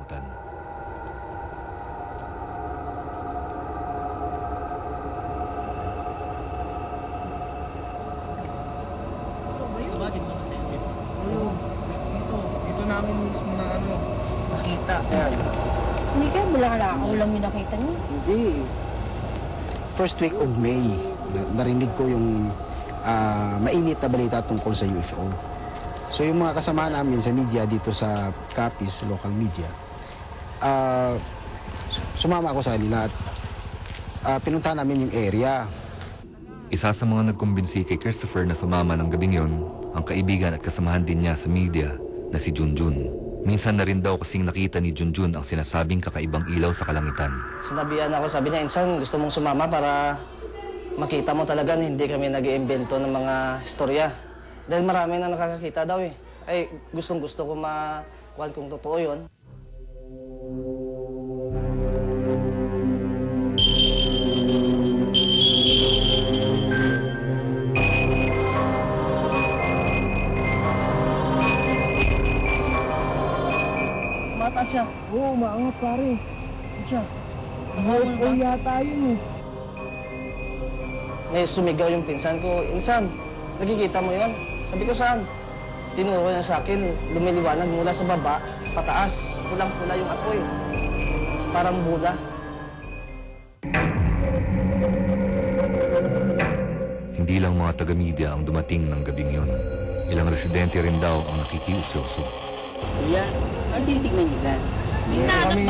makakalimutan. Ito namin mismo na nakita. Hindi kayo ulang yung nakita niyo? Hindi. First week of May, narinig ko yung mainit na balita tungkol sa UFO. So yung mga kasama namin sa media dito sa Capiz, local media, sumama ako sa kanila at pinuntahan namin yung area. Isa sa mga nagkumbinsi kay Christopher na sumama ng gabing yon, ang kaibigan at kasamahan din niya sa media na si Junjun. Minsan na rin daw kasing nakita ni Junjun ang sinasabing kakaibang ilaw sa kalangitan. Sinabihan ako, sabi niya, insan, gusto mong sumama para makita mo talaga na hindi kami nag-iimbento ng mga istorya. Dahil marami na nakakakita daw eh. Ay, gustong-gusto ko makuha kung totoo yun. Mata siya. Oo, maangat pare. Siya. Oo, yata yun eh. May sumigaw yung pinsan ko, insan, nakikita mo yun? Sabi ko, saan? Tinuro niya sa akin, lumiliwanag mula sa baba, pataas. Pulang-pula yung apoy. Parang bula. Hindi lang mga taga-media ang dumating ng gabing yon. Ilang residente rin daw ang nakikiusyoso. Kuya, ang titignan nila. Hinahanap kami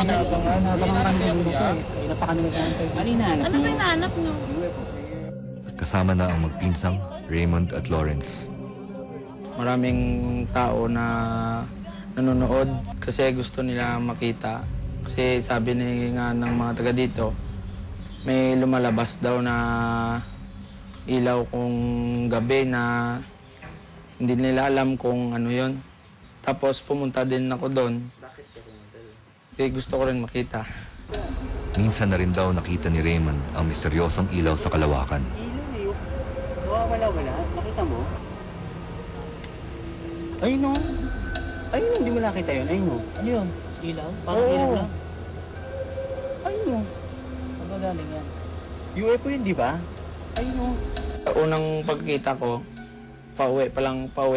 dito eh. Kailan pa kami nag-aantay. Ano hinahanap? Ano ba hinahanap niyo? At kasama na ang magpinsang Raymond at Lawrence. Maraming tao na nanonood kasi gusto nila makita. Kasi sabi nga ng mga taga dito, may lumalabas daw na ilaw kung gabi na hindi nila alam kung ano yon. Tapos pumunta din ako doon. Kaya gusto ko rin makita. Minsan na rin daw nakita ni Raymond ang misteryosong ilaw sa kalawakan. Wala. Nakita mo? Ay no. Ayun, hindi mo nakita yun. Ayun mo. Ano yun? Ilaw? Parang ilaw lang. Ay no. Saan ba galing yan? UFO yun, di ba? Ayun mo. Unang pagkita ko, pauwi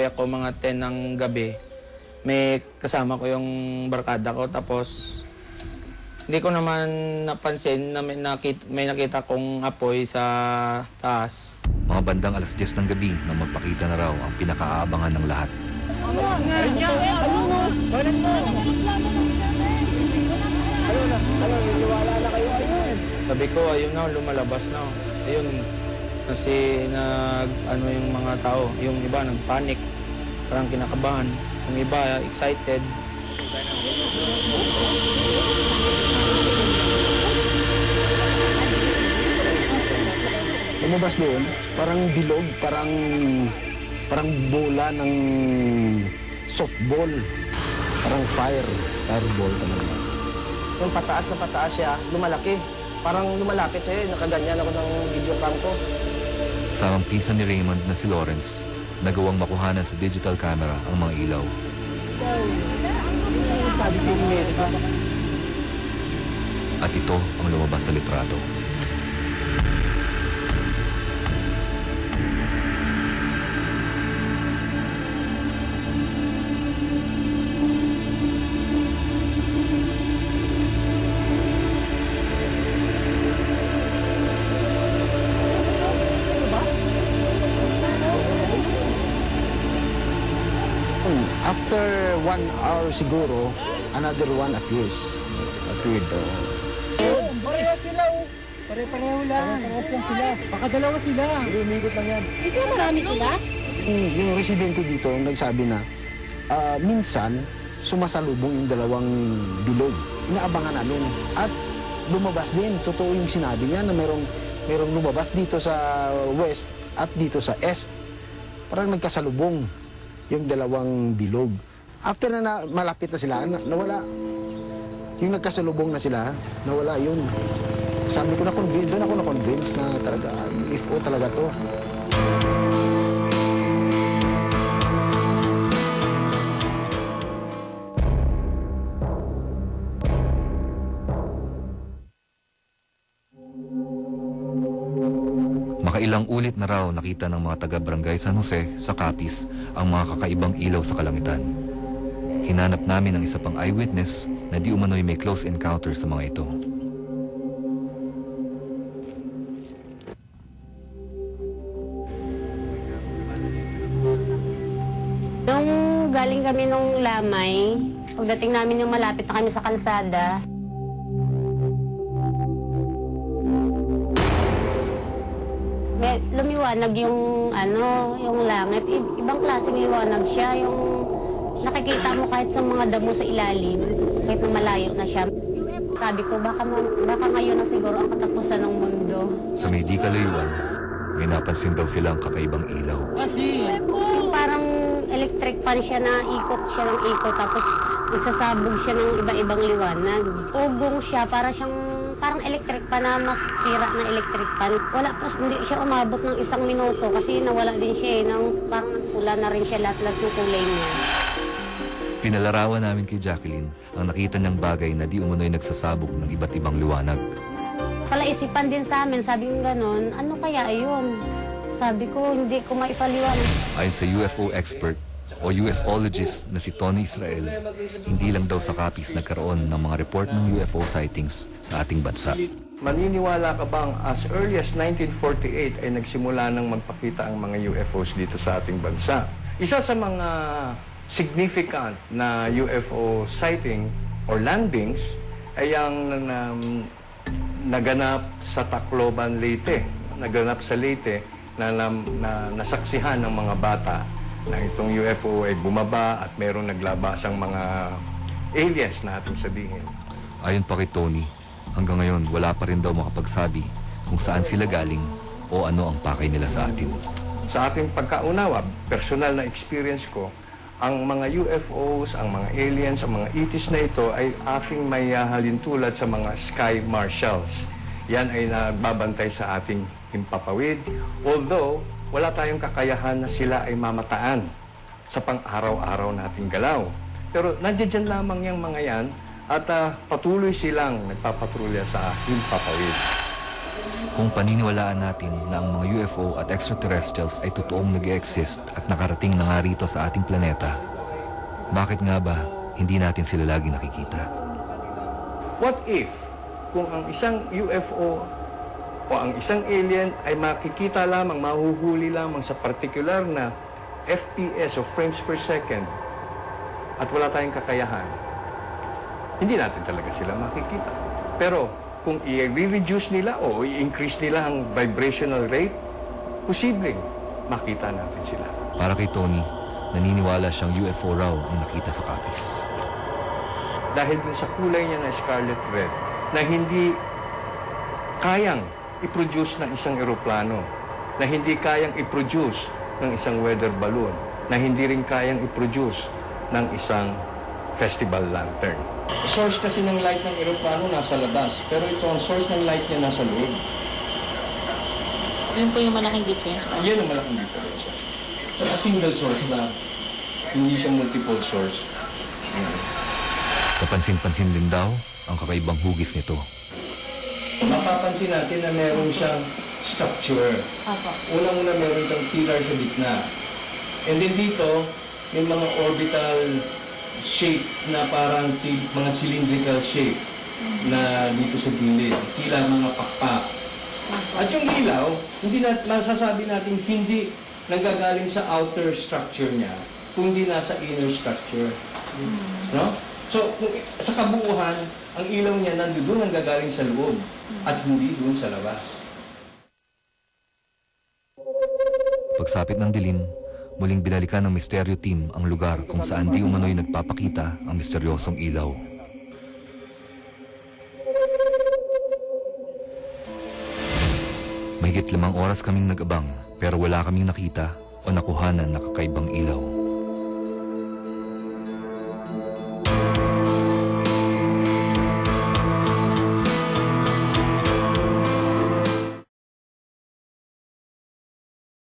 ako mga 10 ng gabi. May kasama ko yung barkada ko, tapos hindi ko naman napansin na may nakita kong apoy sa taas. Mga bandang alas 10 ng gabi nang magpakita na raw ang pinakaabangan ng lahat. Niniwala na kayo ayun. Sabi ko, ayun na, lumalabas na. Ayun, kasi yung mga tao, yung iba nagpanic, parang kinakabahan. Yung iba, excited. Lumabas doon, parang bilog, parang bola ng softball. Parang fireball talaga. Yung pataas na pataas siya, lumalaki. Parang lumalapit sa'yo, nakaganyan ako ng video cam ko. Kasamang pinsan ni Raymond na si Lawrence, nagawang makuhanan sa digital camera ang mga ilaw. Sabi si Amerika. At ito ang lumabas sa litrato. After 1 hour siguro, another one appeared. Pareho sila oh. Pare-pareho lang. Parehas lang sila. Baka dalawa sila. Lumikot lang yan. Ikaw marami sila? Yung residente dito nagsabi na minsan sumasalubong yung dalawang bilog. Inaabangan namin at lumabas din. Totoo yung sinabi niya na merong lumabas dito sa west at dito sa east. Parang nagkasalubong yung dalawang bilog. After na malapit na sila, nawala. Yung nagkasalubong na sila, nawala yun. Sabi ko doon ako na-convince na talaga, UFO talaga to. Ilang ulit na raw nakita ng mga taga-barangay San Jose sa Capiz ang mga kakaibang ilaw sa kalangitan. Hinanap namin ang isa pang eyewitness na di umano'y may close encounter sa mga ito. Nung galing kami nung Lamay, pagdating namin yung malapit na kami sa kalsada, lumiwanag yung yung langit. Ibang klaseng liwanag siya, yung nakikita mo kahit sa mga damo sa ilalim, kahit na malayo na siya. Sabi ko, baka ngayon na siguro ang katapusan ng mundo. Sa may di kalayuan, may napansin daw silang kakaibang ilaw. Yung parang electric pan siya na ikot siya ng ikot, tapos nagsasabog siya ng iba-ibang liwanag. Ugong siya, parang electric pan na masira na electric pan. Hindi siya umabot ng 1 minuto kasi nawala din siya parang nagpula na rin siya lahat-lahat ng kulay niya. Pinalarawan namin kay Jacqueline ang nakita niyang bagay na di umano'y nagsasabog ng iba't ibang liwanag. Palaisipan din sa amin, sabi ko gano'n, ano kaya yun? Sabi ko, hindi ko maipaliwanag. Ayon sa UFO expert o ufologist na si Tony Israel, hindi lang daw sa Capiz nagkaroon ng mga report ng UFO sightings sa ating bansa. Maniniwala ka bang as early as 1948 ay nagsimula nang magpakita ang mga UFOs dito sa ating bansa? Isa sa mga significant na UFO sighting or landings ay ang naganap sa Tacloban, Leyte. Naganap sa Leyte na nasaksihan ng mga bata na itong UFO ay bumaba at mayroong naglabasang mga aliens na ating sabihin. Ayon pa kay Tony, hanggang ngayon wala pa rin daw makapagsabi kung saan sila galing o ano ang pakay nila sa atin. Sa aking pagkaunawa, personal na experience ko, ang mga UFOs, ang mga aliens, ang mga ETs na ito ay aking may halintulad sa mga sky marshals. Yan ay nagbabantay sa ating himpapawid. Although, wala tayong kakayahan na sila ay mamataan sa pang-araw-araw nating galaw. Pero nandiyan lamang yung mga yan at patuloy silang nagpapatrolya sa himpapawid. Kung paniniwalaan natin na ang mga UFO at extraterrestrials ay totoong nag-exist at nakarating na nga rito sa ating planeta, bakit nga ba hindi natin sila lagi nakikita? What if kung ang isang UFO o ang isang alien ay makikita lamang, mahuhuli lamang sa particular na FPS o frames per second at wala tayong kakayahan, hindi natin talaga sila makikita. Pero kung i-reduce nila o i-increase nila ang vibrational rate, posibleng makita natin sila. Para kay Tony, naniniwala siyang UFO raw ang nakita sa Capiz. Dahil dun sa kulay niya na scarlet red, na hindi kayang i-produce ng isang eroplano, na hindi kayang i-produce ng isang weather balloon, na hindi rin kayang i-produce ng isang festival lantern. Source kasi ng light ng eroplano nasa labas, pero ito ang source ng light niya nasa loob. Yun po yung malaking difference. Yan ang malaking difference. Saka single source na, hindi siya multiple source. Kapansin-pansin din daw ang kakaibang hugis nito. Mapapansin natin na meron siyang structure. Unang-una meron siyang pillar sa gitna. And then dito, may mga orbital shape na parang mga cylindrical shape na dito sa gilid. Tila mga pakpak. At yung ilaw, hindi na masasabi natin hindi nanggagaling sa outer structure niya, kundi nasa inner structure. No? So, sa kabuuan, ang ilaw niya nandoon nanggagaling sa loob at hindi doon sa labas. Pagsapit ng dilim, muling binalikan ng Misteryo Team ang lugar kung saan di umano'y nagpapakita ang misteryosong ilaw. Mahigit 5 oras kaming nag-abang pero wala kaming nakita o nakuhanan na kakaibang ilaw.